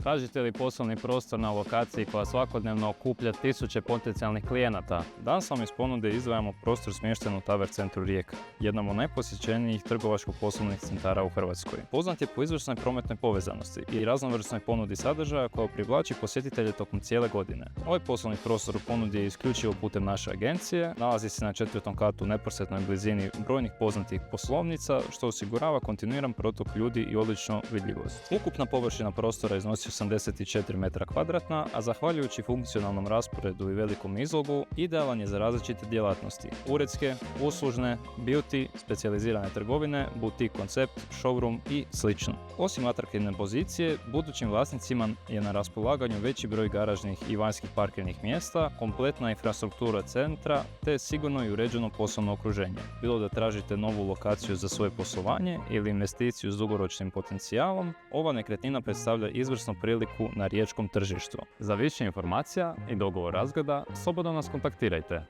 Tražite li poslovni prostor na lokaciji koja svakodnevno okuplja tisuće potencijalnih klijenata? Danas vam iz ponude izdvajamo prostor smješten u Tower centru Rijeka, jednom od najposjećenijih trgovačko-poslovnih centara u Hrvatskoj. Poznat je po izvrsnoj prometnoj povezanosti i raznovrsnoj ponudi sadržaja koja privlači posjetitelje tokom cijele godine. Ovaj poslovni prostor u ponudi je isključivo putem naše agencije, nalazi se na 4. katu u neposrednoj blizini brojnih poznatih poslovnica, što osigurava kontinuiran protok ljudi i odličnu vidljivost. Ukupna površina prostora iznosi 84 metra kvadratna, a zahvaljujući funkcionalnom rasporedu i velikom izlogu, idealan je za različite djelatnosti: uredske, uslužne, beauty, specijalizirane trgovine, butik koncept, showroom i sl. Osim atraktivne pozicije, budućim vlasnicima je na raspolaganju veći broj garažnih i vanjskih parkirnih mjesta, kompletna infrastruktura centra te sigurno i uređeno poslovno okruženje. Bilo da tražite novu lokaciju za svoje poslovanje ili investiciju s dugoročnim potencijalom, ova nekretnina predstavlja izvrsnu priliku na riječkom tržištu. Za više informacija i dogovor razgleda slobodno nas kontaktirajte.